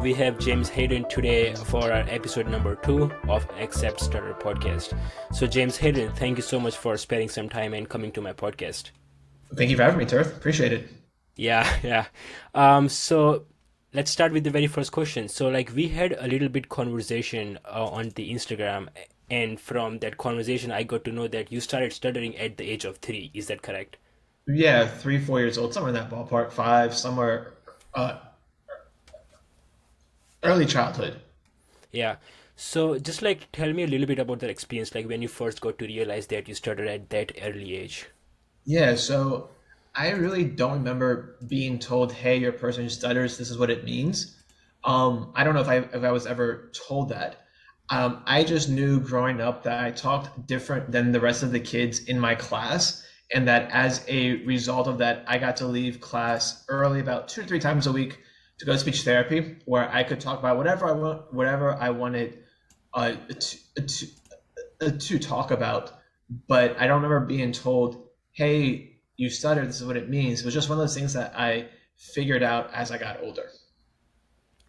We have James Hayden today for our episode number 2 of Accept Stutter podcast. So, James Hayden, thank you so much for sparing some time and coming to my podcast. Thank you for having me, Tirth. Appreciate it. Yeah. So let's start with the very first question. So, like, we had a little bit conversation on the Instagram, and from that conversation, I got to know that you started stuttering at the age of 3. Is that correct? Yeah, 3, 4 years old, somewhere in that ballpark, five, somewhere uh, early childhood. Yeah. So, just like tell me a little bit about that experience, like when you first got to realize that you stuttered at that early age. Yeah, so I really don't remember being told, "Hey, you're a person who stutters. This is what it means." I don't know if I was ever told that. I just knew growing up that I talked different than the rest of the kids in my class, and that as a result of that, I got to leave class early about 2 to 3 times a week to go to speech therapy, where I could talk about whatever I wanted to talk about. But I don't remember being told, "Hey, you stutter. This is what it means." It was just one of those things that I figured out as I got older.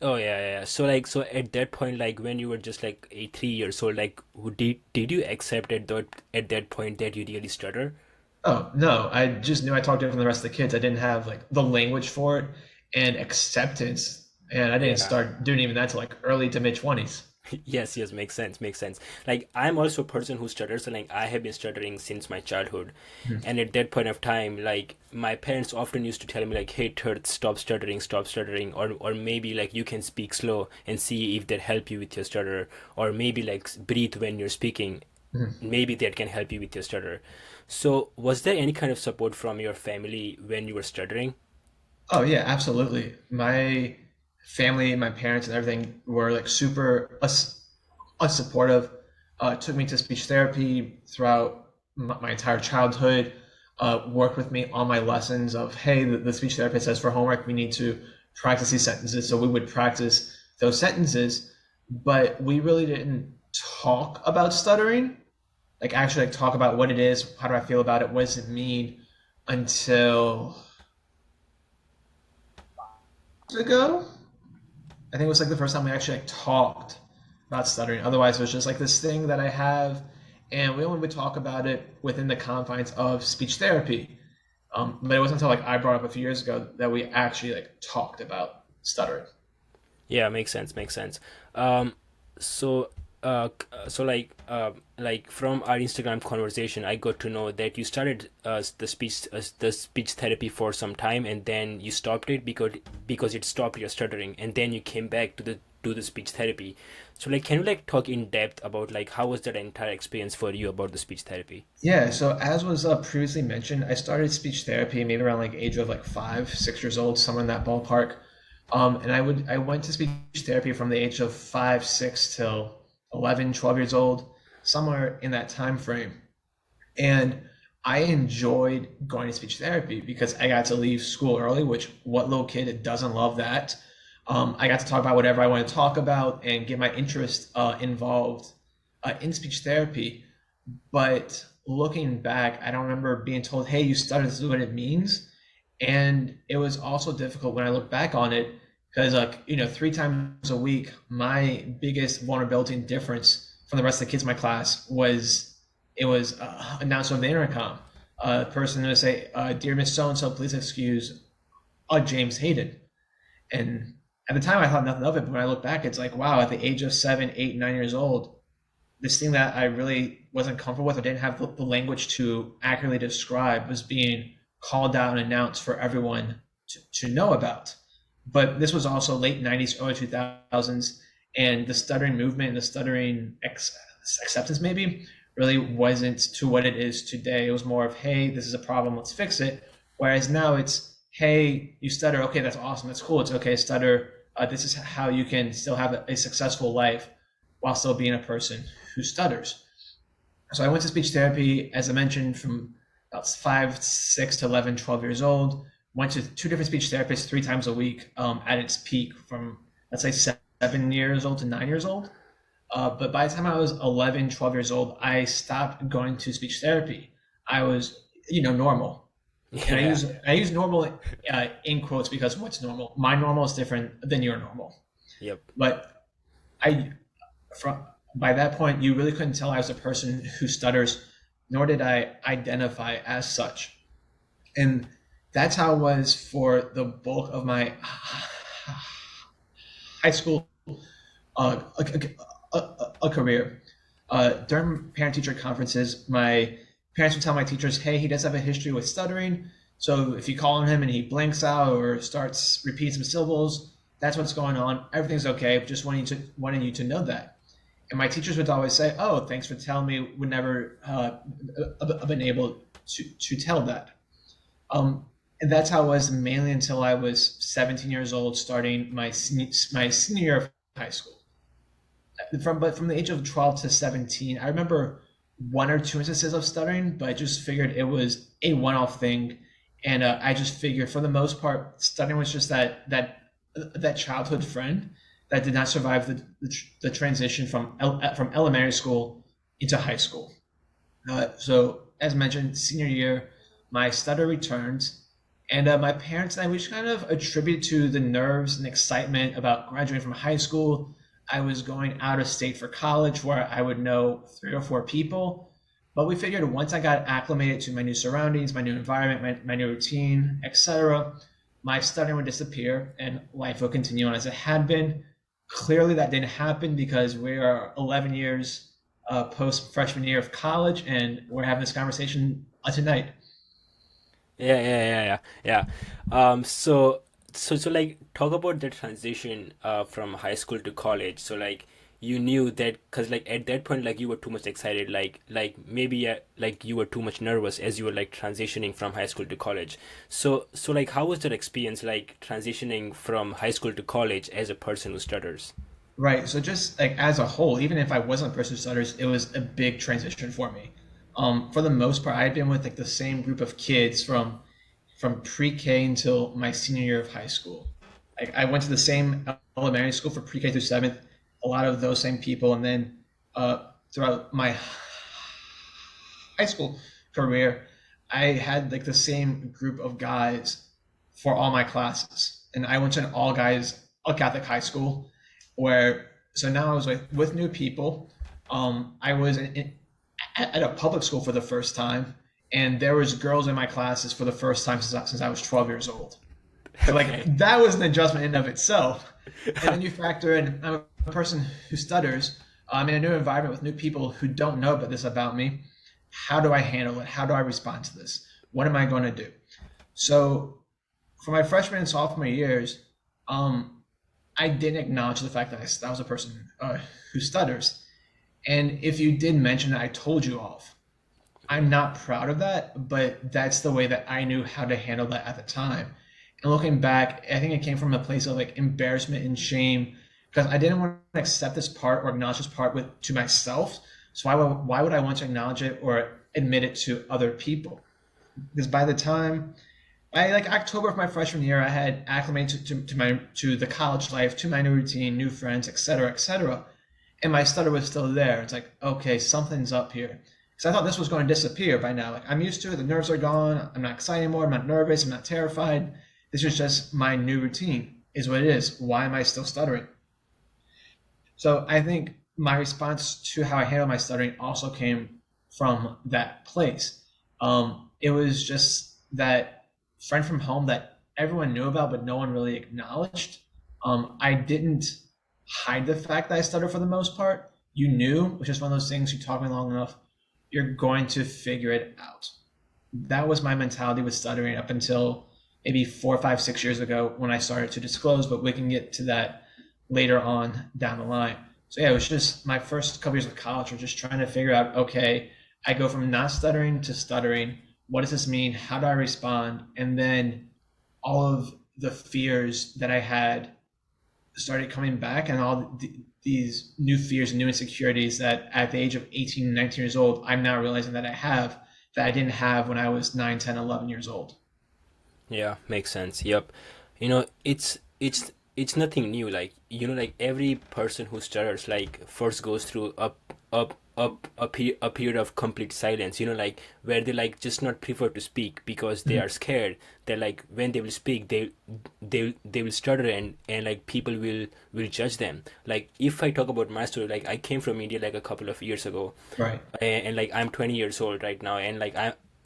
Oh yeah. So like so at that point, like when you were just like 3 years old, like did you accept at that point that you really stutter? Oh, no, I just knew I talked different than the rest of the kids. I didn't have like the language for it and acceptance, and I didn't Yeah. start doing even that till like early to mid 20s. Yes, makes sense. Like I'm also a person who stutters, and like I have been stuttering since my childhood. And at that point of time, like my parents often used to tell me like, "Hey, Turt, stop stuttering," or maybe like you can speak slow and see if that help you with your stutter, or maybe like breathe when you're speaking. Maybe that can help you with your stutter. So, was there any kind of support from your family when you were stuttering? Oh yeah, absolutely. My family, my parents, and everything were like super supportive. Took me to speech therapy throughout my entire childhood. Worked with me on my lessons of, hey, the speech therapist says for homework we need to practice these sentences, so we would practice those sentences. But we really didn't talk about stuttering, like actually like talk about what it is, how do I feel about it, what does it mean, until ago. I think it was like the first time we actually like talked about stuttering. Otherwise, it was just like this thing that I have, and we only would talk about it within the confines of speech therapy. But it wasn't until like I brought up a few years ago that we actually like talked about stuttering. Yeah, makes sense. Um, so, like from our Instagram conversation, I got to know that you started the speech therapy for some time, and then you stopped it because it stopped your stuttering, and then you came back to the speech therapy. So, like, can you like talk in depth about like how was that entire experience for you about the speech therapy? Yeah, so as was previously mentioned, I started speech therapy maybe around like age of like 5, 6 years old, somewhere in that ballpark. And I went to speech therapy from the age of 5, 6 till 11, 12 years old, somewhere in that time frame. And I enjoyed going to speech therapy because I got to leave school early, which what little kid doesn't love that? I got to talk about whatever I want to talk about and get my interest involved in speech therapy. But looking back, I don't remember being told, "Hey, you stutter. This is what it means." And it was also difficult when I look back on it because, like, 3 times a week, my biggest vulnerability and difference from the rest of the kids in my class was it was announced over the intercom. A person would say, "Dear Miss So and So, please excuse James Hayden." And at the time, I thought nothing of it. But when I look back, it's like, wow, at the age of 7, 8, 9 years old, this thing that I really wasn't comfortable with or didn't have the language to accurately describe was being called out and announced for everyone to know about. But this was also late 90s, early 2000s, and the stuttering movement and the stuttering acceptance maybe really wasn't to what it is today. It was more of, hey, this is a problem, let's fix it. Whereas now it's, hey, you stutter, okay, that's awesome, that's cool, it's okay, stutter. This is how you can still have a successful life while still being a person who stutters. So I went to speech therapy, as I mentioned, from about 5, 6 to 11, 12 years old. Went to two different speech therapists 3 times a week at its peak from, let's say, 7 years old to 9 years old. But by the time I was 11, 12 years old, I stopped going to speech therapy. I was, normal. And Yeah. I use normal in quotes because what's normal? My normal is different than your normal. Yep. But I from by that point, you really couldn't tell I was a person who stutters, nor did I identify as such. And that's how it was for the bulk of my high school a career. During parent-teacher conferences, my parents would tell my teachers, "Hey, he does have a history with stuttering. So if you call on him and he blinks out or starts repeating some syllables, that's what's going on. Everything's okay. Just wanting you to know that." And my teachers would always say, "Oh, thanks for telling me. Would never been able to tell that." Um, and that's how it was mainly until I was 17 years old, starting my senior year of high school. From the age of 12 to 17, I remember one or two instances of stuttering, but I just figured it was a one-off thing, and I just figured for the most part, stuttering was just that childhood friend that did not survive the transition from elementary school into high school. So, as mentioned, senior year, my stutter returns, and my parents and I, we just kind of attribute to the nerves and excitement about graduating from high school. I was going out of state for college where I would know three or four people. But we figured once I got acclimated to my new surroundings, my new environment, my new routine, etc., my stuttering would disappear and life would continue on as it had been. Clearly, that didn't happen because we are 11 years post freshman year of college, and we're having this conversation tonight. Yeah, yeah, yeah, yeah, yeah. So like talk about the transition from high school to college. So like you knew that because like at that point like you were too much excited, like maybe like you were too much nervous as you were like transitioning from high school to college. So like how was that experience like transitioning from high school to college as a person who stutters? Right. So just like as a whole, even if I wasn't a person who stutters, it was a big transition for me. For the most part, I'd been with like the same group of kids from pre-K until my senior year of high school. Like I went to the same elementary school for pre-K through seventh, a lot of those same people, and then throughout my high school career, I had like the same group of guys for all my classes, and I went to an all guys all Catholic high school, where so now I was like with new people. I was at a public school for the first time, and there was girls in my classes for the first time since I was 12 years old. So like Okay. that was an adjustment in and of itself. And then you factor in I'm a person who stutters. I'm in a new environment with new people who don't know about this about me. How do I handle it? How do I respond to this? What am I going to do? So for my freshman and sophomore years, um, I didn't acknowledge the fact that I was a person who stutters. And if you did mention that, I told you off. I'm not proud of that, but that's the way that I knew how to handle that at the time. And looking back, I think it came from a place of like embarrassment and shame because I didn't want to accept this part or acknowledge this part with to myself. So why would I want to acknowledge it or admit it to other people? Because by the time by like October of my freshman year, I had acclimated to the college life, to my new routine, new friends, etc., etc. And my stutter was still there. It's like, okay, something's up here. Because I thought this was going to disappear by now. Like I'm used to it. The nerves are gone. I'm not excited anymore. I'm not nervous. I'm not terrified. This is just my new routine. Is what it is. Why am I still stuttering? So I think my response to how I handle my stuttering also came from that place. It was just that friend from home that everyone knew about, but no one really acknowledged. I didn't hide the fact that I stutter for the most part. You knew, which is one of those things you talk to me long enough, you're going to figure it out. That was my mentality with stuttering up until maybe 4, 5, 6 years ago when I started to disclose, but we can get to that later on down the line. So yeah, it was just my first couple years of college were just trying to figure out, okay, I go from not stuttering to stuttering. What does this mean? How do I respond? And then all of the fears that I had started coming back and these new fears and new insecurities that at the age of 18, 19 years old, I'm now realizing that I have that I didn't have when I was 9, 10, 11 years old. Yeah, makes sense. Yep. You know, it's nothing new. Like, you know, like every person who stutters like first goes through up a period of complete silence, like where they like just not prefer to speak because they Mhm. are scared. They're like, when they will speak, they will stutter, and like people will judge them. Like if I talk about my story, like I came from India like a couple of years ago, Right. and like I'm 20 years old right now, and like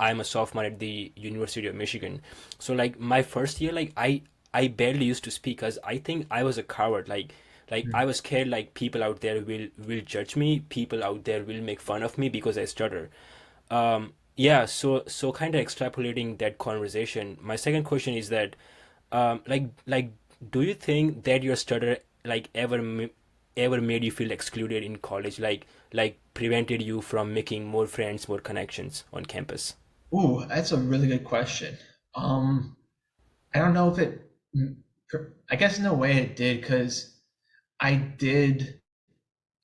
I'm a sophomore at the University of Michigan. So like my first year, like I barely used to speak because I think I was a coward. Like I Mhm. was scared like people out there will judge me, people out there will make fun of me because I stutter. Yeah, so kind of extrapolating that conversation, my second question is that like do you think that your stutter like ever made you feel excluded in college, like prevented you from making more friends, more connections on campus? Ooh, that's a really good question. Um, I don't know if it, I guess in a way it did, because I did,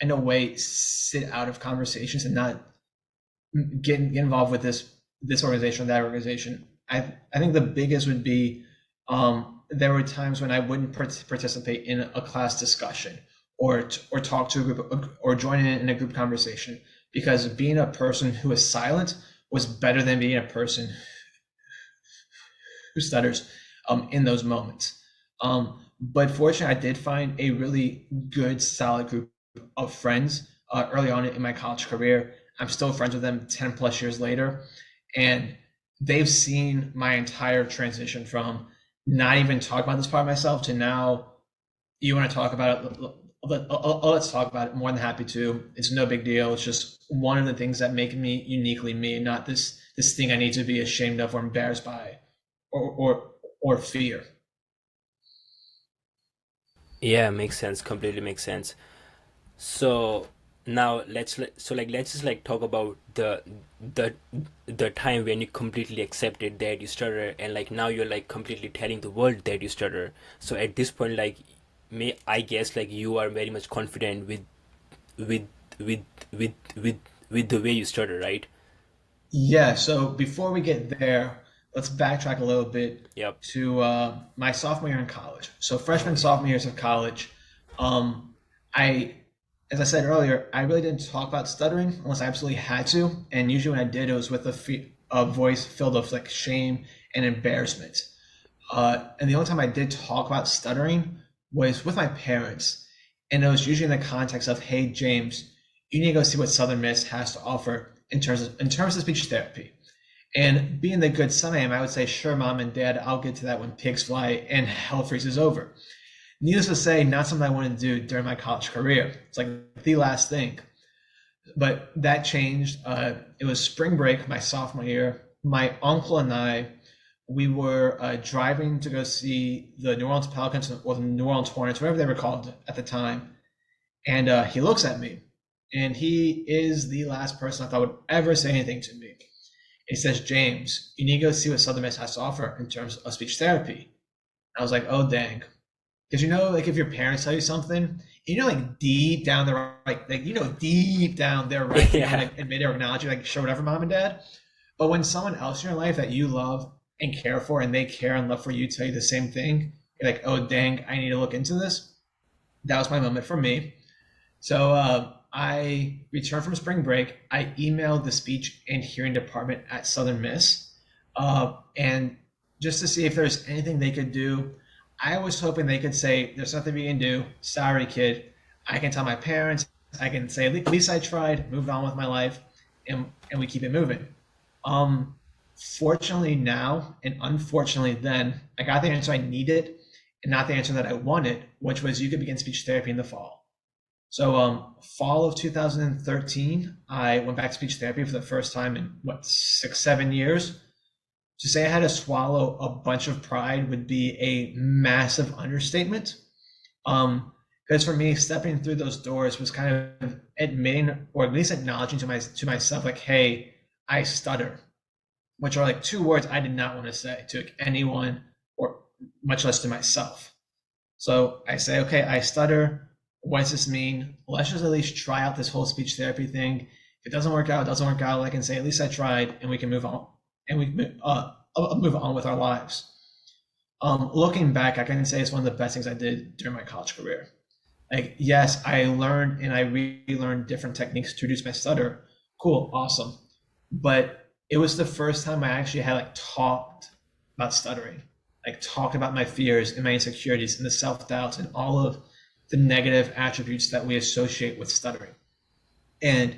in a way, sit out of conversations and not get involved with this organization or that organization. I think the biggest would be, there were times when I wouldn't participate in a class discussion, or talk to a group, or join in a group conversation, because being a person who is silent was better than being a person who stutters, in those moments. But fortunately, I did find a really good, solid group of friends early on in my college career. I'm still friends with them 10 plus years later. And they've seen my entire transition from not even talking about this part of myself to now, you want to talk about it? Let's talk about it. More than happy to. It's no big deal. It's just one of the things that make me uniquely me, not this thing I need to be ashamed of or embarrassed by, or fear. Yeah, makes sense, completely makes sense. So now let's just like talk about the the time when you completely accepted that you stutter, and like now you're like completely telling the world that you stutter. So at this point, like, may I guess like you are very much confident with with with with with the way you stutter, right? Yeah, so before we get there, let's backtrack a little bit Yep. to my sophomore year in college. So Oh freshman, yeah. sophomore years of college, um, I, as I said earlier, I really didn't talk about stuttering unless I absolutely had to, and usually when I did, it was with a voice filled with like shame and embarrassment. And the only time I did talk about stuttering was with my parents, and it was usually in the context of, "Hey, James, you need to go see what Southern Miss has to offer in terms of speech therapy." And being the good son I am, I would say, "Sure, mom and dad, I'll get to that when pigs fly and hell freezes over." Needless to say, not something I wanted to do during my college career. It's like the last thing. But that changed. It was spring break my sophomore year. My uncle and I, we were driving to go see the New Orleans Pelicans, or the New Orleans Hornets, whatever they were called at the time. And he looks at me, and he is the last person I thought would ever say anything to me. He says, "James, you need to go see what Southern Miss has to offer in terms of speech therapy." I was like, "Oh, dang." Because like if your parents tell you something, like deep down they're like deep down they're right. They don't Yeah. like admit or acknowledge you, like, sure, whatever, mom and dad. But when someone else in your life that you love and care for, and they care and love for you, tell you the same thing, you're like, "Oh, dang, I need to look into this." That was my moment for me. So I returned from spring break. I emailed the speech and hearing department at Southern Miss, and just to see if there's anything they could do. I was hoping they could say, "There's nothing we can do. Sorry, kid." I can tell my parents. I can say, "At least I tried. Moved on with my life," and we keep it moving. Um, Fortunately now, and unfortunately then, I got the answer I needed, and not the answer that I wanted, which was, you could begin speech therapy in the fall. So, fall of 2013, I went back to speech therapy for the first time in, what, 6, 7 years. To say I had to swallow a bunch of pride would be a massive understatement. Because for me, stepping through those doors was kind of admitting, or at least acknowledging to myself, like, "Hey, I stutter," which are like two words I did not want to say to anyone, or much less to myself. So I say, "Okay, I stutter. What does this mean? Let's just at least try out this whole speech therapy thing. If it doesn't work out, it doesn't work out. I can say, at least I tried, and we can move on, and we move on with our lives." Looking back, I can say it's one of the best things I did during my college career. Like, yes, I learned and I relearned different techniques to reduce my stutter. Cool, awesome. But it was the first time I actually had like talked about stuttering, like talked about my fears and my insecurities and the self-doubts and all of the negative attributes that we associate with stuttering. And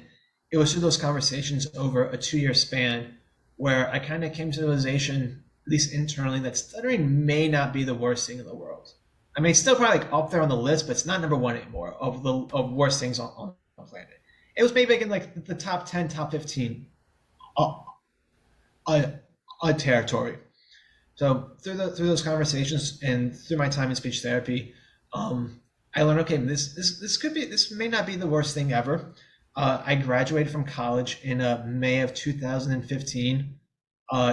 it was through those conversations over a 2 year span where I kind of came to the realization, at least internally, that stuttering may not be the worst thing in the world. I mean, it's still probably like up there on the list, but it's not number one anymore of worst things on the planet. It was maybe like in like the top 10, top 15 uh, uh, territory. So through those conversations and through my time in speech therapy, I learned, okay, this may not be the worst thing ever. I graduated from college in May of 2015.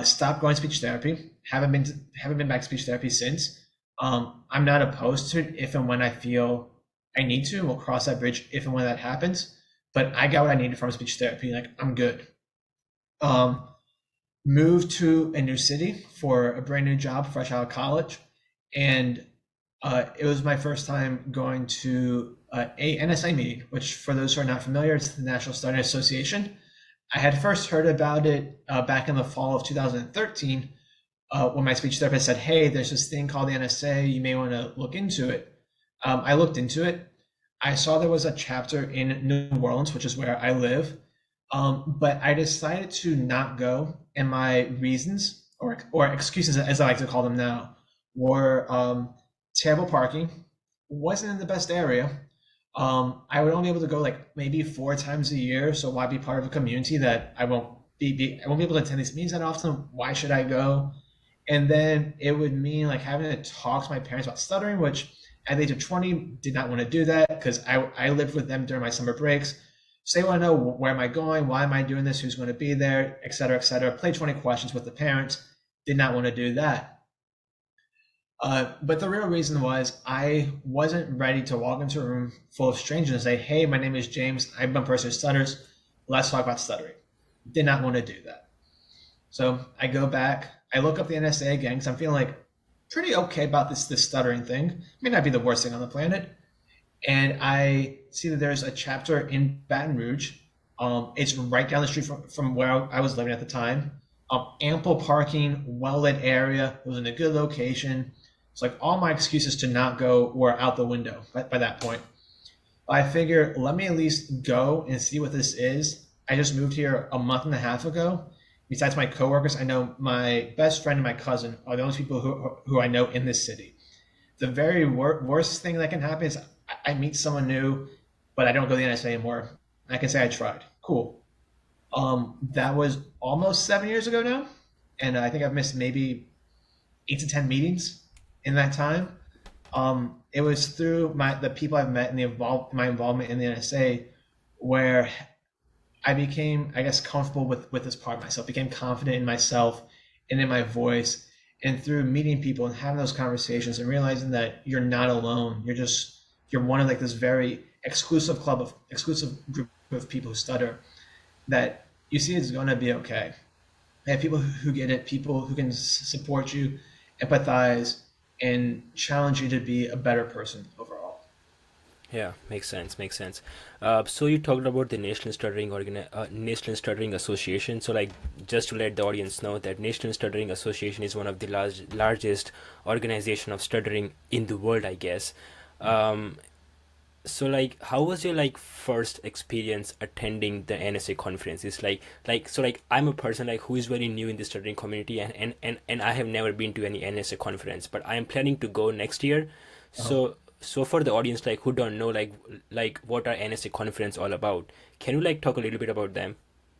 Stopped going to speech therapy. Haven't been back to speech therapy since. I'm not opposed to it if and when I feel I need to. We'll cross that bridge if and when that happens. But I got what I needed from speech therapy. Like, I'm good. Um, Moved to a new city for a brand new job fresh out of college, and it was my first time going to a NSA meeting, which for those who are not familiar, it's the National Stuttering Association. I had first heard about it back in the fall of 2013 when my speech therapist said, hey, there's this thing called the NSA, you may want to look into it. I looked into it. I saw there was a chapter in New Orleans, which is where I live, but I decided to not go, and my reasons or excuses, as I like to call them now, were terrible parking, wasn't in the best area. I would only be able to go like maybe 4 times a year, so why be part of a community that I won't be able to attend these meetings that often? Why should I go? And then it would mean like having to talk to my parents about stuttering, which at the age of 20 did not want to do that because I lived with them during my summer breaks. So they want to know, where am I going? Why am I doing this? Who's going to be there? Et cetera, et cetera. Play 20 questions with the parents. Did not want to do that. But the real reason was I wasn't ready to walk into a room full of strangers and say, hey, my name is James. I'm a person who stutters. Let's talk about stuttering. Did not want to do that. So I go back, I look up the NSA again because I'm feeling like pretty okay about this stuttering thing. It may not be the worst thing on the planet. And I see that there's a chapter in Baton Rouge. It's right down the street from where I was living at the time. Ample parking, well-lit area. It was in a good location. It's like all my excuses to not go were out the window by that point. I figure, let me at least go and see what this is. I just moved here a month and a half ago. Besides my coworkers, I know my best friend and my cousin are the only people who I know in this city. The very worst thing that can happen is I meet someone new, but I don't go to the NSA anymore. I can say I tried. Cool. That was almost 7 years ago now, and I think I've missed maybe 8 to 10 meetings in that time. It was through the people I've met and my involvement in the NSA where I became, I guess, comfortable with this part of myself, became confident in myself and in my voice. And through meeting people and having those conversations and realizing that you're not alone, you're one of like this very exclusive group of people who stutter, that you see it's going to be okay. I have people who get it, people who can support you, empathize, and challenge you to be a better person overall. Yeah, makes sense. Makes sense. So you talked about the National Stuttering Association. So, like, just to let the audience know that National Stuttering Association is one of the largest organization of stuttering in the world, I guess. Um, so, like, how was your like first experience attending the NSA conference? It's like I'm a person like who is very new in the stuttering community, and I have never been to any NSA conference, but I am planning to go next year. Uh, So for the audience like who don't know like what are NSA conference all about, can you like talk a little bit about them?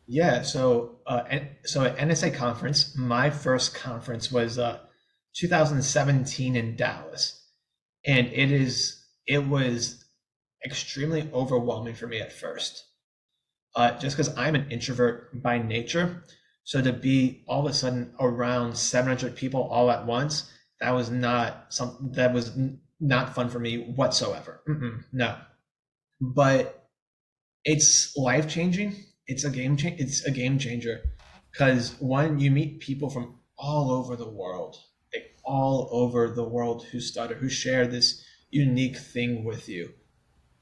yeah, so at NSA conference, my first conference was 2017 in Dallas, and it was extremely overwhelming for me at first, just because I'm an introvert by nature. So to be all of a sudden around 700 people all at once, that was not fun for me whatsoever. No, but it's life changing. It's a game changer because one, you meet people from all over the world, like all over the world who stutter, who share this unique thing with you.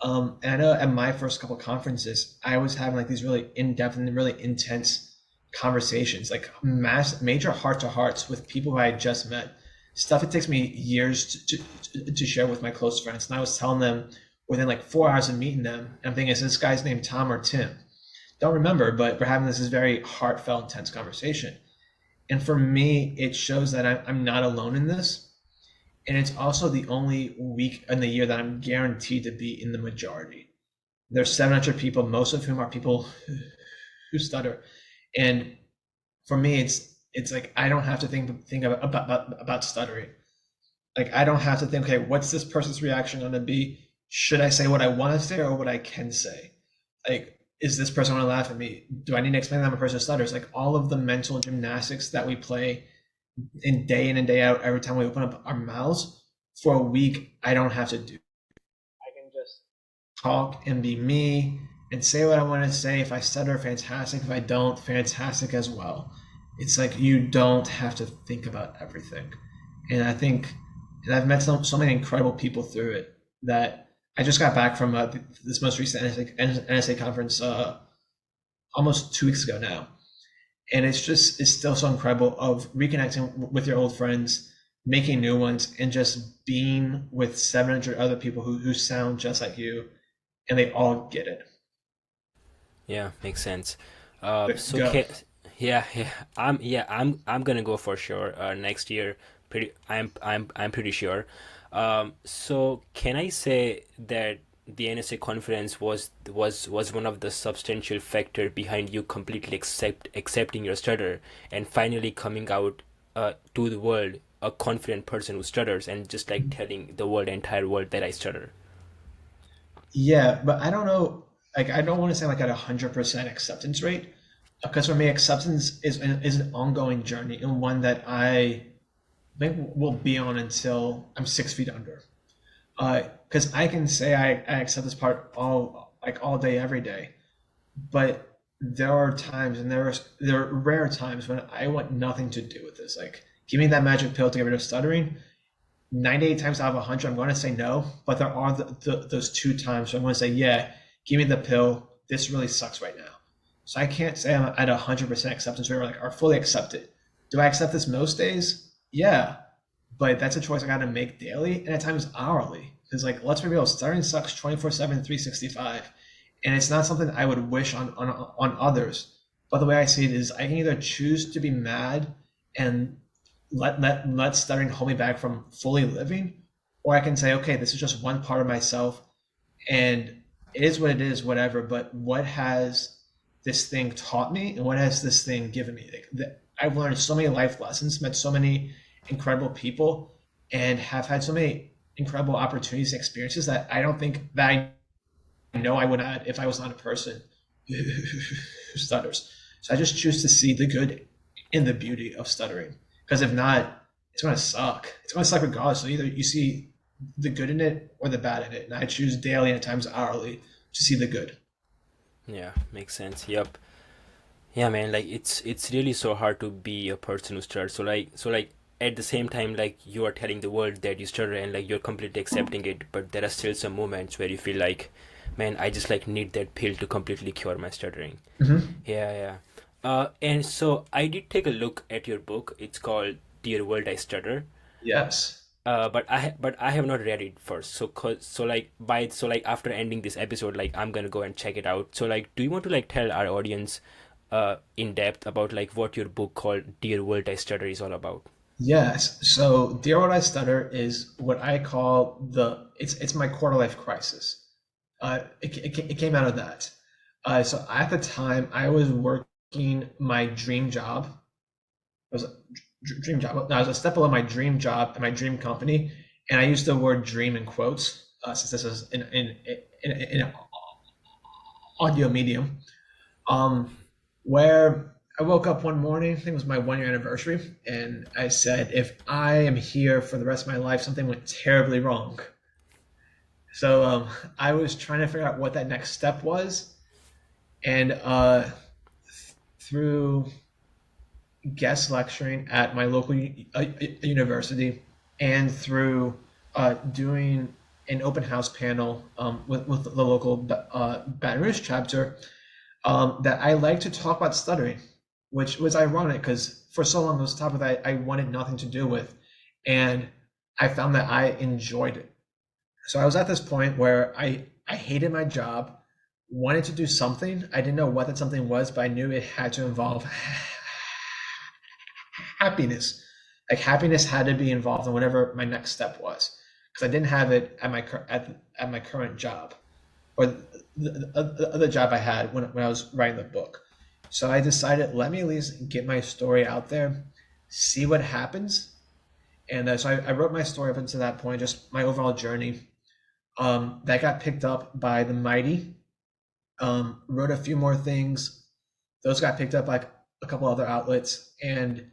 And I know at my first couple conferences, I was having like these really in-depth and really intense conversations, like major heart-to-hearts with people who I had just met. Stuff it takes me years to share with my close friends. And I was telling them within like 4 hours of meeting them, and I'm thinking, is this guy's name Tom or Tim? Don't remember, but we're having this very heartfelt, intense conversation. And for me, it shows that I'm not alone in this. And it's also the only week in the year that I'm guaranteed to be in the majority. There's 700 people, most of whom are people who stutter. And for me, it's like I don't have to think about stuttering. Like I don't have to think, okay, what's this person's reaction going to be? Should I say what I want to say or what I can say? Like, is this person going to laugh at me? Do I need to explain that I'm a person who stutters? Like all of the mental gymnastics that we play in and day out, every time we open up our mouths for a week, I don't have to do. I can just talk and be me and say what I want to say. If I stutter, fantastic. If I don't, fantastic as well. It's like you don't have to think about everything. And I think, and I've met so many incredible people through it that I just got back from this most recent NSA conference almost 2 weeks ago now. And it's still so incredible of reconnecting with your old friends, making new ones, and just being with 700 other people who sound just like you, and they all get it. Yeah, makes sense. So Go. can, yeah, I'm gonna go for sure. Next year, I'm pretty sure. So can I say that the NSA conference was one of the substantial factor behind you completely accepting your stutter and finally coming out to the world a confident person who stutters and just like telling the world, entire world that I stutter. Yeah, but I don't know. Like, I don't want to say like at 100% acceptance rate, because for me, acceptance is an ongoing journey and one that I think will be on until I'm 6 feet under. Because I can say I accept this part all day, every day, but there are times, and there are rare times when I want nothing to do with this. Like, give me that magic pill to get rid of stuttering. 98 times out of 100, I'm going to say no, but there are those two times where I'm going to say, yeah, give me the pill. This really sucks right now. So I can't say I'm at 100% acceptance rate or fully accept it. Do I accept this most days? Yeah, but that's a choice I got to make daily and at times hourly. Because let's be real, stuttering sucks 24/7, 365, and it's not something I would wish on others. But the way I see it is, I can either choose to be mad and let stuttering hold me back from fully living, or I can say, okay, this is just one part of myself, and it is what it is, whatever. But what has this thing taught me, and what has this thing given me? I've learned so many life lessons, met so many incredible people, and have had so many incredible opportunities and experiences that I don't think that I know I would have if I was not a person who stutters. So I just choose to see the good in the beauty of stuttering. Because if not, it's going to suck. It's going to suck regardless. So either you see the good in it or the bad in it. And I choose daily and at times hourly to see the good. Yeah, makes sense. Yep. Yeah, man, like it's really so hard to be a person who stutters. So like at the same time, like you are telling the world that you stutter and like you're completely accepting it, but there are still some moments where you feel like, man, I just like need that pill to completely cure my stuttering. Mm-hmm. Yeah, yeah. And so I did take a look at your book. It's called Dear World I Stutter. Yes. But I have not read it first. So after ending this episode, like I'm gonna go and check it out. So like, do you want to like tell our audience, in depth about like what your book called Dear World I Stutter is all about? Yes. So Dear What I Stutter is what I call it's my quarter life crisis. It came out of that. So at the time I was working my dream job. It was a dream job. No, I was a step below my dream job and my dream company, and I used the word dream in quotes since this is in an audio medium. Where I woke up one morning, I think it was my 1 year anniversary, and I said, if I am here for the rest of my life, something went terribly wrong. So I was trying to figure out what that next step was, and through guest lecturing at my local university and through doing an open house panel with the local Baton Rouge chapter that I like to talk about stuttering, which was ironic because for so long it was a topic that I wanted nothing to do with, and I found that I enjoyed it. So I was at this point where I hated my job, wanted to do something. I didn't know what that something was, but I knew it had to involve happiness. Like happiness had to be involved in whatever my next step was, because I didn't have it at my current job, or the other job I had when I was writing the book. So I decided, let me at least get my story out there, see what happens. And so I wrote my story up until that point, just my overall journey. That got picked up by the Mighty. Wrote a few more things. Those got picked up by a couple other outlets. And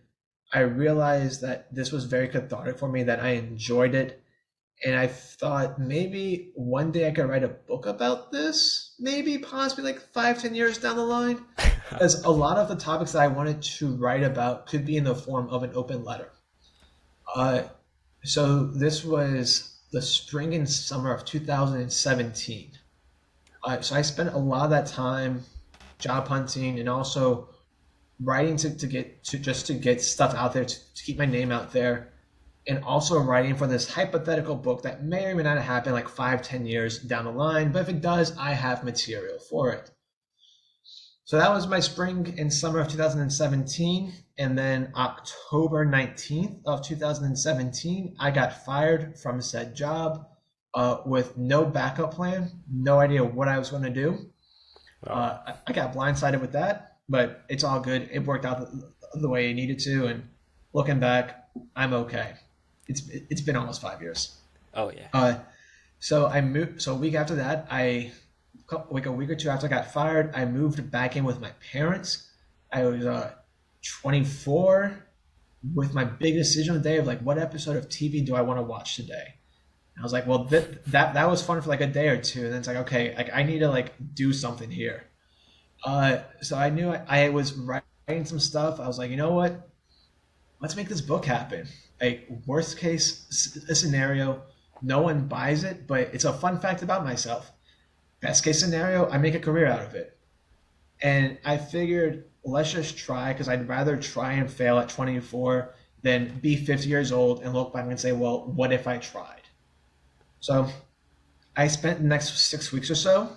I realized that this was very cathartic for me, that I enjoyed it. And I thought maybe one day I could write a book about this, maybe possibly like 5, 10 years down the line. Because a lot of the topics that I wanted to write about could be in the form of an open letter. Uh, so this was the spring and summer of 2017. So I spent a lot of that time job hunting and also writing to just to get stuff out there to keep my name out there, and also writing for this hypothetical book that may or may not happen like 5, 10 years down the line. But if it does, I have material for it. So that was my spring and summer of 2017. And then October 19th of 2017, I got fired from said job with no backup plan, no idea what I was going to do. Wow. I got blindsided with that, but it's all good. It worked out the way it needed to. And looking back, I'm okay. It's been almost 5 years. Oh yeah. Uh, so I moved. So a week after that, like a week or two after I got fired, I moved back in with my parents. I was 24 with my big decision of the day of like, what episode of TV do I want to watch today? And I was like, well, that was fun for like a day or two, and then it's like, okay, like I need to like do something here. So I knew I was writing some stuff. I was like, you know what? Let's make this book happen. A worst case scenario, no one buys it, but it's a fun fact about myself. Best case scenario, I make a career out of it. And I figured, let's just try, because I'd rather try and fail at 24 than be 50 years old and look back and say, well, what if I tried? So I spent the next 6 weeks or so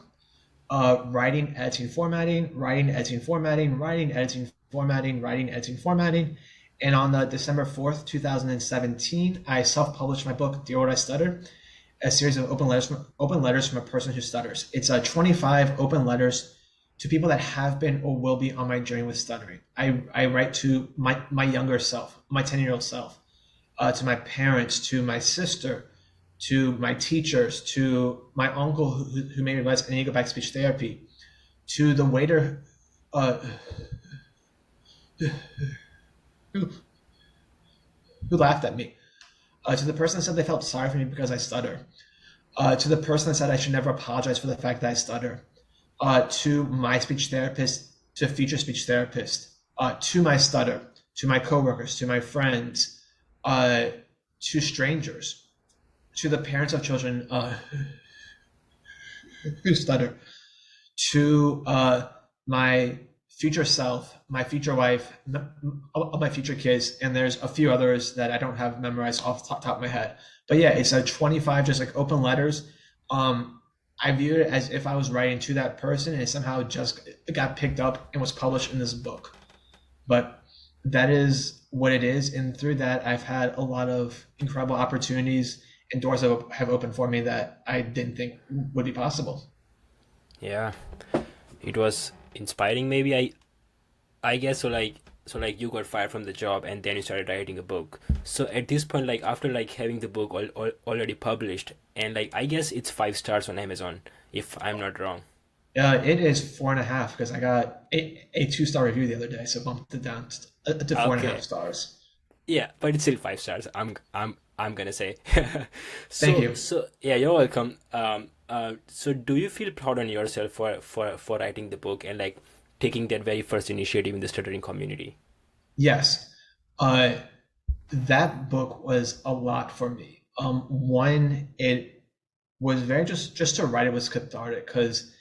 writing, editing, formatting, writing, editing, formatting, writing, editing, formatting, writing, editing, formatting. And on the December 4th, 2017, I self-published my book, Dear What I Stutter, a series of open letters from a person who stutters. It's 25 open letters to people that have been or will be on my journey with stuttering. I write to my younger self, my 10-year-old self, to my parents, to my sister, to my teachers, to my uncle who made me realize I need to go back to speech therapy, to the waiter who, who laughed at me, to the person that said they felt sorry for me because I stutter, to the person that said I should never apologize for the fact that I stutter, to my speech therapist, to future speech therapist, to my stutter, to my coworkers, to my friends, to strangers, to the parents of children who stutter, to my future self, my future wife, my future kids, and there's a few others that I don't have memorized off the top of my head. But yeah, it's 25 just like open letters. I view it as if I was writing to that person, and it somehow just got picked up and was published in this book. But that is what it is, and through that, I've had a lot of incredible opportunities and doors that have opened for me that I didn't think would be possible. Yeah. It was inspiring maybe. I guess so. Like you got fired from the job and then you started writing a book. So at this point, like after like having the book already published, and like I guess it's 5 stars on Amazon, if I'm not wrong. It is 4.5 because I got a 2-star review the other day, so bumped it down to 4.5 Okay. stars. Yeah, but it's still 5 stars. I'm gonna say. Thank so you. so yeah, you're welcome. So do you feel proud on yourself for writing the book and like taking that very first initiative in the stuttering community? Yes, uh, that book was a lot for me. One, it was very just to write it was cathartic because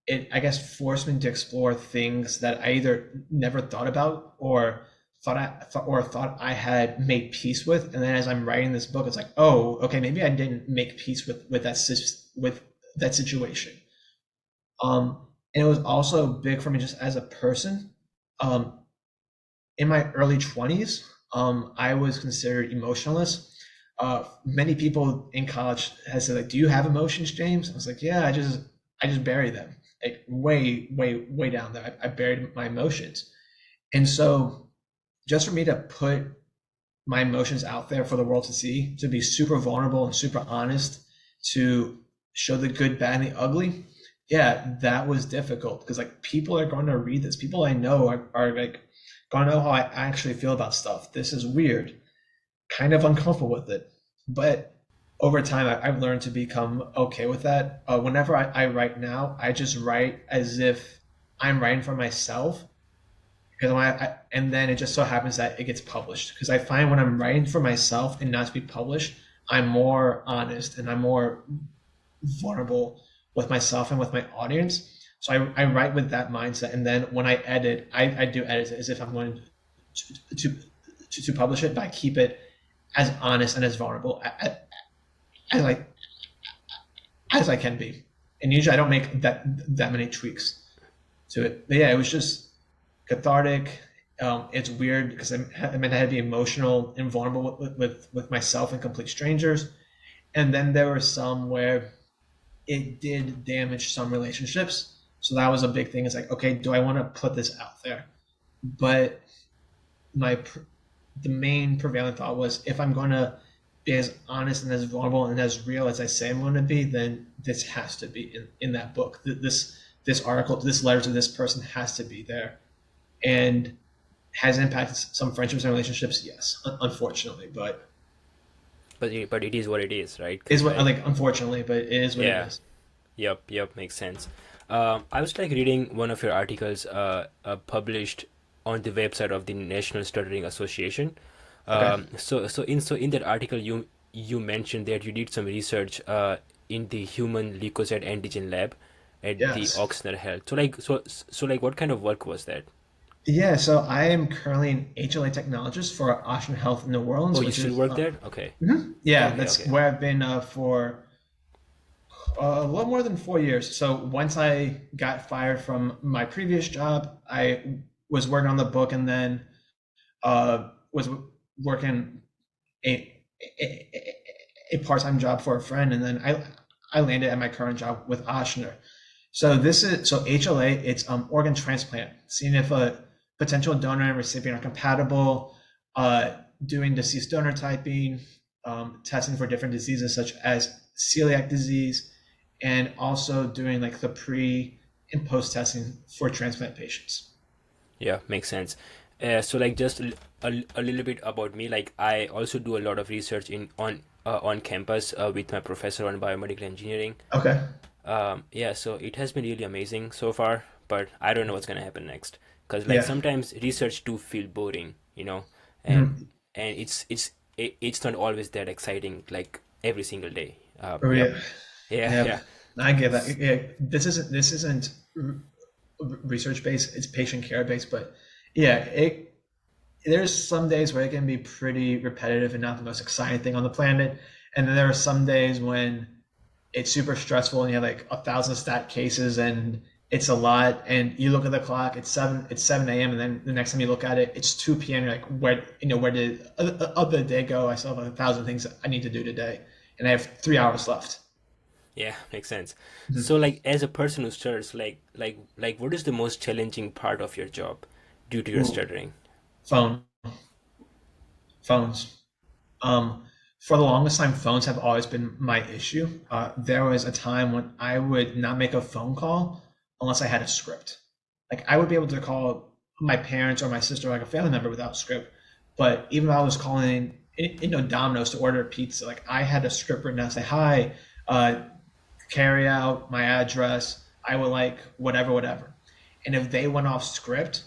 it, I guess, forced me to explore things that I either never thought about or thought I had made peace with. And then as I'm writing this book, it's like, oh, okay, maybe I didn't make peace with that situation. And it was also big for me just as a person. Um, in my early 20s, I was considered emotionless. Many people in college had said, like, "Do you have emotions, James?" I was like, "Yeah, I just bury them, like way down there. I buried my emotions." And so, just for me to put my emotions out there for the world to see, to be super vulnerable and super honest, to show the good, bad, and the ugly, yeah, that was difficult because like people are going to read this. People I know are like going to know how I actually feel about stuff. This is weird, kind of uncomfortable with it. But over time, I've learned to become okay with that. Whenever I write now, I just write as if I'm writing for myself because and then it just so happens that it gets published. Because I find when I'm writing for myself and not to be published, I'm more honest and I'm more vulnerable with myself and with my audience. So I write with that mindset, and then when I edit, I do edit it as if I'm going to publish it, but I keep it as honest and as vulnerable as I can be. And usually I don't make that many tweaks to it. But yeah, it was just cathartic. It's weird because I mean I had to be emotional and vulnerable with myself and complete strangers. And then there were some where it did damage some relationships. So that was a big thing. It's like, okay, do I want to put this out there? But my the main prevailing thought was if I'm going to be as honest and as vulnerable and as real as I say I'm going to be, then this has to be in that book. This article, this letter to this person has to be there, and has impacted some friendships and relationships. Yes, unfortunately, but But it is what it is, right? is Because what like, like unfortunately, but it is what it yeah, is. yep, makes sense. I was like reading one of your articles published on the website of the National Stuttering Association. Okay. So in that article, you mentioned that you did some research in the human leukocyte antigen lab at the Yes. Oxner Health. So like, what kind of work was that? Yeah. So I am currently an HLA technologist for Ocean Health in New Oh, Orleans, you which still is work there? Okay, yeah, okay, that's okay. where I've been for a little more than 4 years. So once I got fired from my previous job, I was working on the book and then was working a, a, a part-time job for a friend, and then I landed at my current job with Ochsner. So HLA, it's organ transplant, seeing if a potential donor and recipient are compatible, uh, doing deceased donor typing, testing for different diseases such as celiac disease, and also doing like the pre and post testing for transplant patients. Yeah, makes sense. So like just a little bit about me. Like I also do a lot of research in on campus with my professor on biomedical engineering. Okay. Yeah, so it has been really amazing so far, but I don't know what's gonna happen next. Cause like Yeah. sometimes research do feel boring, and Mhm. it's not always that exciting like every single day. Oh, Yep, yeah. yeah, Yeah. yeah, I get that. Yeah. This isn't research based. It's patient care based, but yeah, it there's some days where it can be pretty repetitive and not the most exciting thing on the planet. And then there are some days when it's super stressful and you have like 1,000 stat cases and it's a lot. And you look at the clock, it's 7 a.m. And then the next time you look at it, it's 2 p.m. You're like, where did other day go? I still have 1,000 things I need to do today. And I have 3 hours left. yeah. Makes sense. So Mhm. like as a person who stutters, like what is the most challenging part of your job due to your Ooh, stuttering? phone, phones. Um, for the longest time, phones have always been my issue. There was a time when I would not make a phone call unless I had a script. Like I would be able to call my parents or my sister, or like a family member, without script. But even if I was calling, Domino's to order a pizza, like I had a script written down, say, "Hi, uh, carry out my address. I would like whatever, whatever." And if they went off script,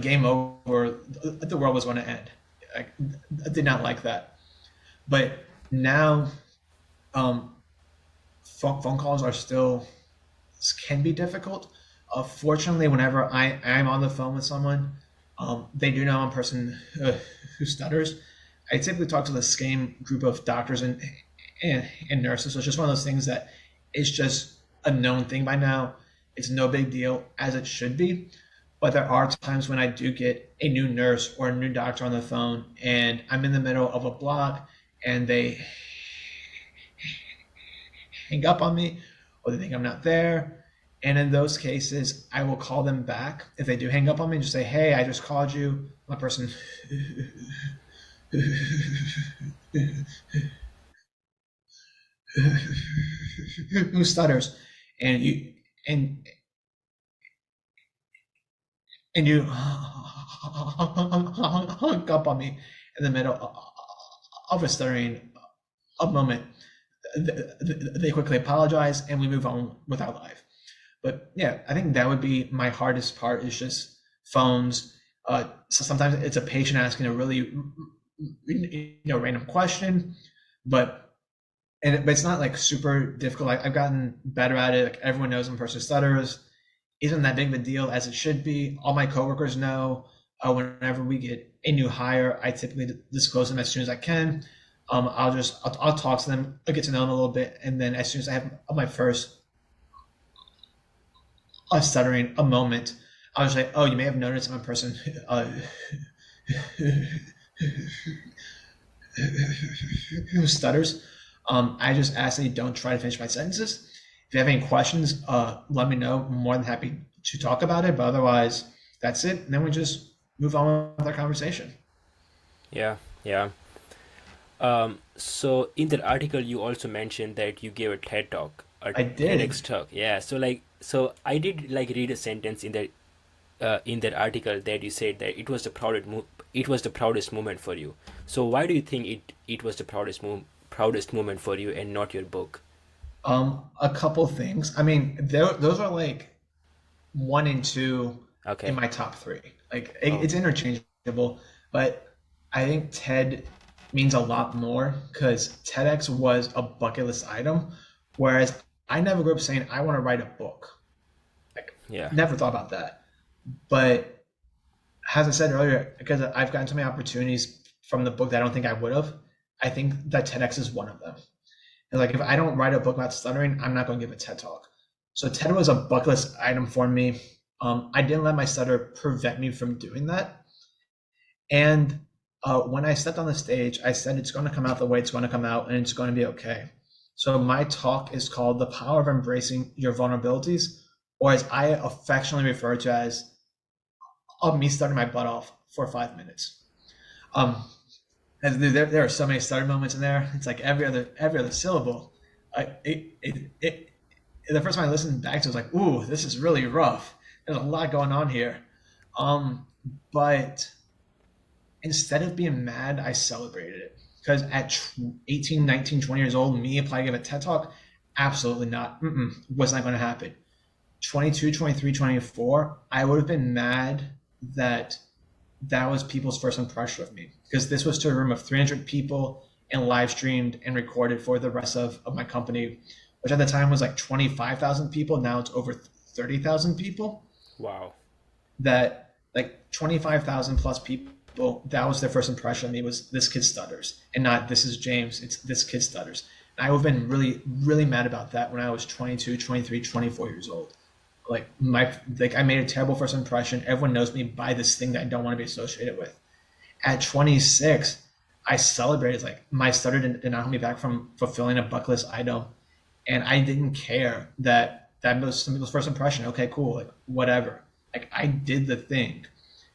game over. The world was going to end. I did not like that. But now Um, phone calls are still can be difficult. Fortunately, whenever I'm on the phone with someone, they do know I'm a person who stutters. I typically talk to the same group of doctors and nurses. So it's just one of those things that it's just a known thing by now. It's no big deal as it should be. But there are times when I do get a new nurse or a new doctor on the phone and I'm in the middle of a block and they hang up on me or they think I'm not there. And in those cases, I will call them back if they do hang up on me and just say, hey, I just called you. I'm a person who stutters. And and you hung up on me in the middle of a stuttering a moment. They quickly apologize and we move on with our life. But yeah, I think that would be my hardest part is just phones. So sometimes it's a patient asking a really random question, but but it's not like super difficult. I've gotten better at it. Like everyone knows I'm a person who stutters. Isn't that big of a deal as it should be. All my coworkers know. Whenever we get a new hire, I typically disclose them as soon as I can. I'll talk to them, I'll get to know them a little bit, and then as soon as I have my first stuttering a moment, I was like, oh, you may have noticed I'm a person who stutters. I just ask that you don't try to finish my sentences. If you have any questions, let me know. I'm more than happy to talk about it. But otherwise, that's it. And then we just move on with our conversation. Yeah, yeah. So in that article, you also mentioned that you gave a TED talk, a I did. TEDx talk. Yeah. So like, so I did like read a sentence in that article that you said that it was the proudest moment for you. So why do you think it was the proudest moment for you and not your book? A couple things. I mean, those are like one and two in Okay. my top three. Like Oh, it's interchangeable, but I think TED means a lot more because TEDx was a bucket list item, whereas I never grew up saying I want to write a book. Like yeah. never thought about that. But as I said earlier, because I've gotten so many opportunities from the book that I don't think I would have, I think that TEDx is one of them. And like if I don't write a book about stuttering, I'm not going to give a TED talk. So TED was a bucket list item for me. I didn't let my stutter prevent me from doing that. And when I stepped on the stage, I said it's going to come out the way it's going to come out, and it's going to be okay. So my talk is called "The Power of Embracing Your Vulnerabilities," or as I affectionately refer to as of me starting my butt off for 5 minutes. Um, and there are so many stutter moments in there. It's like every other syllable. It the first time I listened back to it, I was like, ooh, this is really rough. There's a lot going on here. Um, but instead of being mad, I celebrated it. Because at 18, 19, 20 years old, me applying to give a TED Talk, absolutely not. Was not going to happen. 22, 23, 24, I would have been mad that that was people's first impression of me. Because this was to a room of 300 people and live streamed and recorded for the rest of my company, which at the time was like 25,000 people. Now it's over 30,000 people. Wow. That like 25,000 plus people, that was their first impression of me was this kid stutters and not this is James, it's this kid stutters. And I would have been really, really mad about that when I was 22, 23, 24 years old. Like I made a terrible first impression. Everyone knows me by this thing that I don't want to be associated with. At 26, I celebrated like my stutter did not hold me back from fulfilling a bucket list item, and I didn't care that that was some people's first impression. Okay, cool, like whatever. Like I did the thing.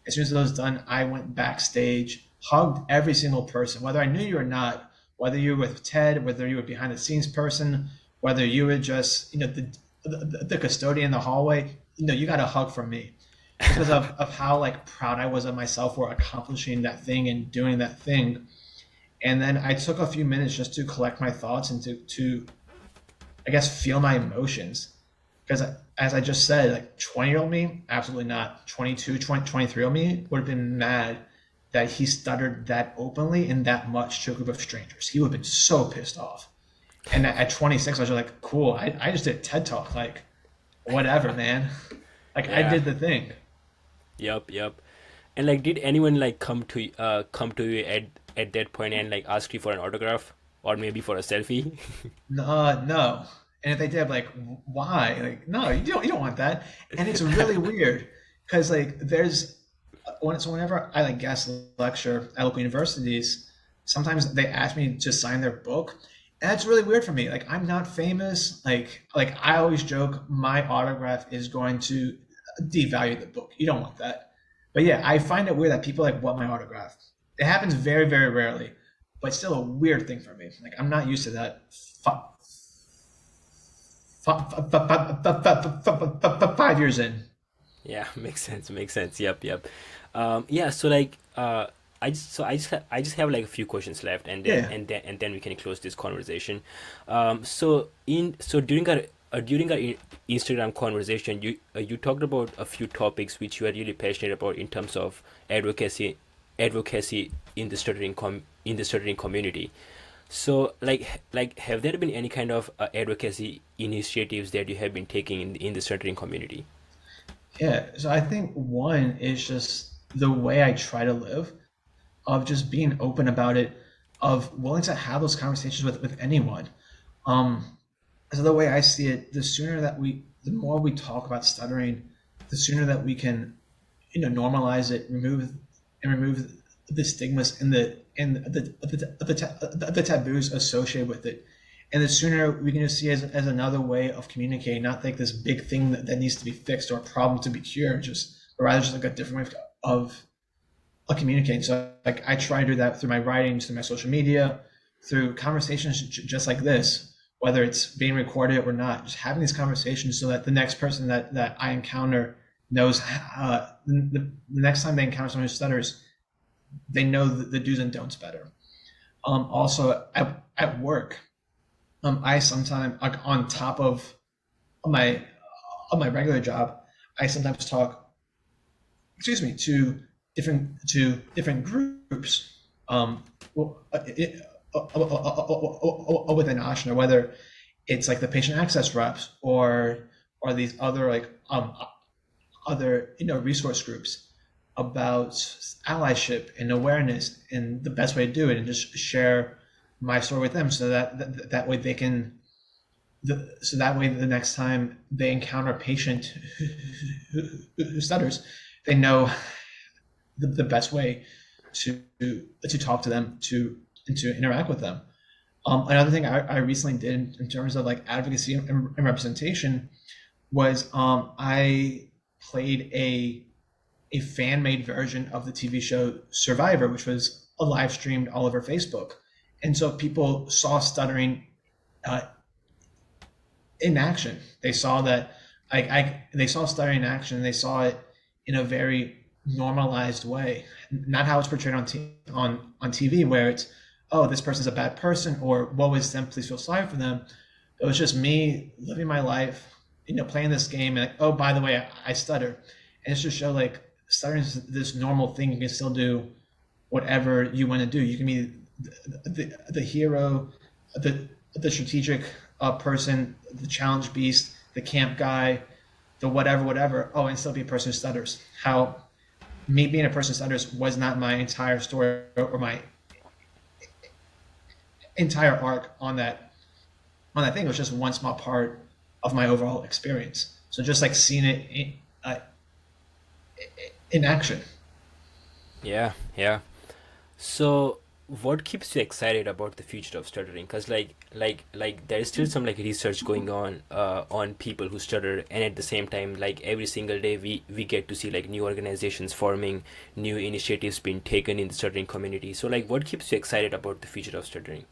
As soon as it was done, I went backstage, hugged every single person, whether I knew you or not, whether you were with Ted, whether you were behind the scenes person, whether you were just the custodian in the hallway. You got a hug from me because of how like proud I was of myself for accomplishing that thing and doing that thing. And then I took a few minutes just to collect my thoughts and to I guess feel my emotions. Because as I just said, like 20-year-old me, absolutely not. 22, 23-year-old me would have been mad that he stuttered that openly and that much to a group of strangers. He would have been so pissed off. And at 26, I was just like, cool. I just did a TED talk. Like, whatever, man. Like, I Yeah. did the thing. Yep. Yep. And like, did anyone like come to you at that point and like ask you for an autograph or maybe for a selfie? No, no. And if they did, I'm like, why? Like, no, you don't want that. And it's really weird because like whenever I like guest lecture at local universities, sometimes they ask me to sign their book. And that's really weird for me. Like I'm not famous. Like I always joke, my autograph is going to devalue the book. You don't want that. But yeah, I find it weird that people like want my autograph. It happens very, very rarely, but still a weird thing for me. Like I'm not used to that. 5 years in. Yeah, makes sense. Makes sense. Yep. Yep. Yeah. So like, I just have like a few questions left, Yeah, and then we can close this conversation. So during our Instagram conversation, you talked about a few topics which you are really passionate about in terms of advocacy in the in the stuttering community. So have there been any kind of advocacy initiatives that you have been taking in the stuttering community? yeah. So I think one is just the way I try to live, of just being open about it, of willing to have those conversations with anyone. Um, so the way I see it, the more we talk about stuttering, the sooner that we can, normalize it, remove the stigmas and the taboos associated with it. And the sooner we can just see it as another way of communicating, not like this big thing that needs to be fixed or a problem to be cured, but rather just like a different way of communicating. So like I try to do that through my writings, through my social media, through conversations just like this, whether it's being recorded or not, just having these conversations so that the next person that I encounter knows, the next time they encounter someone who stutters, they know the do's and don'ts better. Also at work, I sometimes, like on top of my of my regular job, I sometimes talk, to different groups, um, within Ochsner, whether it's like the patient access reps or these other other resource groups, about allyship and awareness and the best way to do it, and just share my story with them, so that way they can so that way the next time they encounter a patient who stutters, they know the best way to talk to them, and to interact with them. Another thing I recently did in terms of like advocacy and representation was, I played a fan made version of the TV show Survivor, which was a live streamed all over Facebook, and so people saw stuttering uh, in action. They saw that they saw stuttering in action. They saw it in a very normalized way, not how it's portrayed on TV, where it's, oh, this person's a bad person, or woe is them, please feel sorry for them. It was just me living my life, playing this game, and like, oh, by the way, I stutter, and it's just show like stuttering is this normal thing. You can still do whatever you want to do. You can be the hero, the strategic person, the challenge beast, the camp guy, the whatever. Oh, and still be a person who stutters. How me being a person who stutters was not my entire story or my entire arc on that thing. It was just one small part of my overall experience. So just like seeing it in action. Yeah, yeah. So, what keeps you excited about the future of stuttering? Because there is still some like research going on people who stutter, and at the same time, like every single day, we get to see like new organizations forming, new initiatives being taken in the stuttering community. So, like, what keeps you excited about the future of stuttering?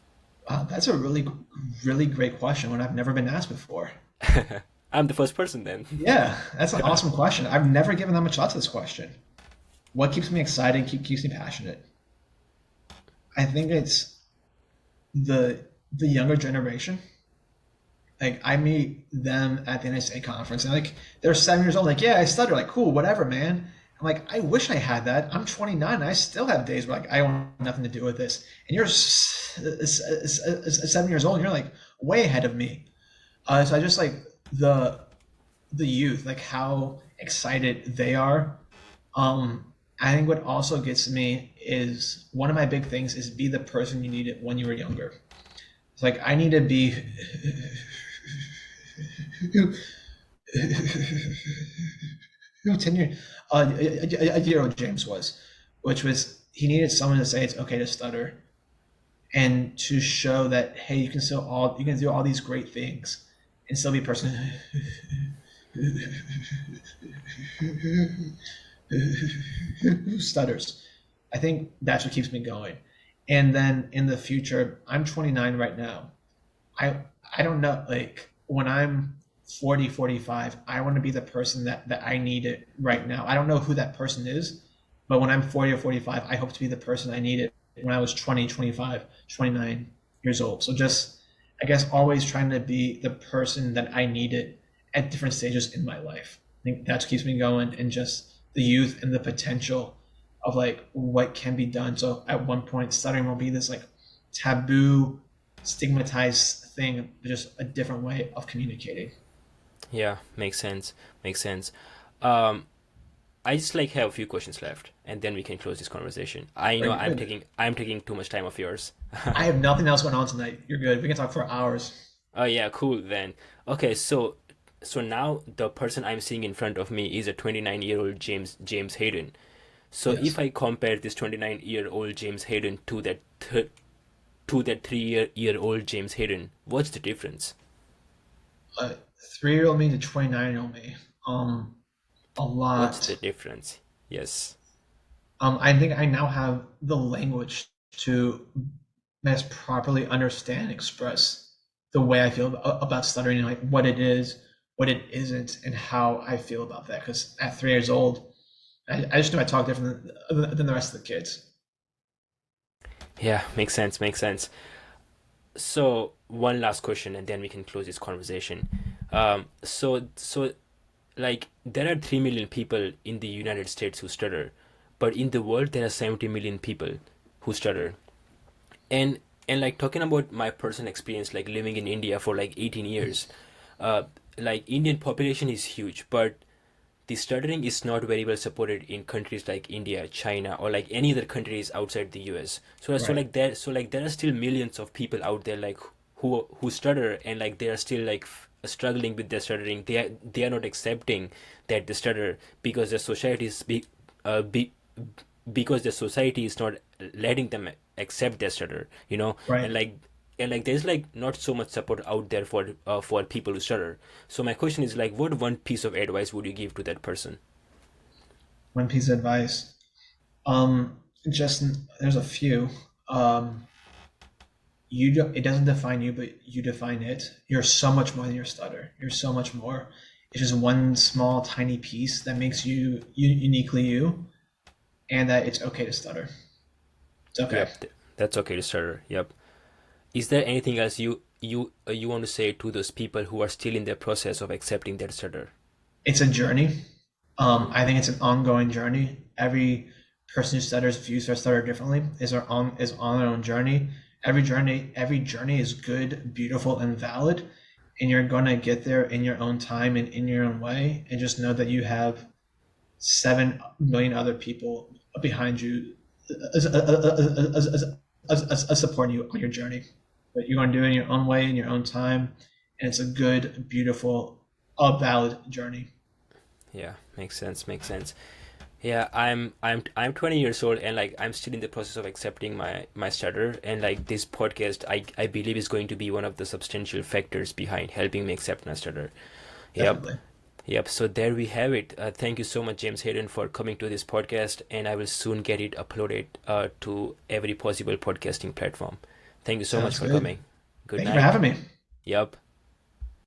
That's a really, really great question, one I've never been asked before. I'm the first person then. Yeah, that's an awesome question. I've never given that much thought to this question. What keeps me excited, keeps me passionate? I think it's the younger generation. Like I meet them at the NSA conference, and like they're 7 years old. Like, yeah, I stutter. Like, cool, whatever, man. I'm like, I wish I had that. I'm 29, and I still have days where like I want nothing to do with this. And you're 7 years old, and you're like, way ahead of me. So I just like the the youth, like how excited they are. I think what also gets me is one of my big things is be the person you needed when you were younger. It's like I need to be 10 years, a year old James was, which was he needed someone to say it's okay to stutter and to show that hey, you can do all these great things and still be a person who stutters. I think that's what keeps me going. And then in the future, I'm 29 right now. I I don't know, like when I'm 40, 45, I want to be the person that I need it right now. I don't know who that person is, but when I'm 40 or 45, I hope to be the person I needed when I was 20, 25, 29 years old. So just I guess always trying to be the person that I needed at different stages in my life. I think that's what keeps me going, and just the youth and the potential of like what can be done. So at one point stuttering will be this like taboo, stigmatized thing, but just a different way of communicating. Yeah, makes sense. Makes sense. Um, I just like have a few questions left, and then we can close this conversation. I know Very good. I'm taking too much time of yours. I have nothing else going on tonight. You're good. We can talk for hours. Oh yeah, cool then. Okay, so now the person I'm seeing in front of me is a 29-year-old James Hayden. So if Yes. I compare this 29-year-old James Hayden to that 3-year-old James Hayden, what's the difference? Uh, 3 year old me to 29-year-old me. A What's lot. the difference? Yes. I think I now have the language to best properly understand and express the way I feel about stuttering and like what it is, what it isn't, and how I feel about that. Because at 3 years old, I just knew I talk different than the rest of the kids. Yeah, makes sense, makes sense. So one last question, and then we can close this conversation. So like there are 3 million people in the United States who stutter, but in the world there are 70 million people who stutter. And like talking about my personal experience, like living in India for like 18 years, uh, like Indian population is huge, but the stuttering is not very well supported in countries like India, China, or like any other countries outside the US. Right. So like there are still millions of people out there like who stutter, and like they are still like struggling with their stuttering. They are not accepting that they stutter because the society is be because the society is not letting them accept their stutter, Right. and like there's like not so much support out there for people who stutter. So my question is like, what one piece of advice would you give to that person? One piece of advice. Um, just there's a few. Um, it doesn't define you, but you define it. You're so much more than your stutter. You're so much more. It's just one small tiny piece that makes you uniquely you, and that it's okay to stutter. It's okay. Yep, that's okay to stutter. Yep. Is there anything else you want to say to those people who are still in the process of accepting their stutter? It's a journey. Mm-hmm. I think it's an ongoing journey. Every person who stutters views their stutter differently. Is on their own journey. Every journey is good, beautiful, and valid, and you're gonna get there in your own time and in your own way. And just know that you have 7 million other people behind you, supporting you on your journey. But you're gonna do it in your own way, in your own time, and it's a good, beautiful, valid journey. Yeah, makes sense. Makes sense. Yeah, I'm 20 years old, and like I'm still in the process of accepting my stutter, and like this podcast I believe is going to be one of the substantial factors behind helping me accept my stutter. Yep. Definitely. Yep. So there we have it. Thank you so much, James Hayden, for coming to this podcast, and I will soon get it uploaded to every possible podcasting platform. Thank you so much Sounds for good. coming. Good Thank you for night. having me. Yep.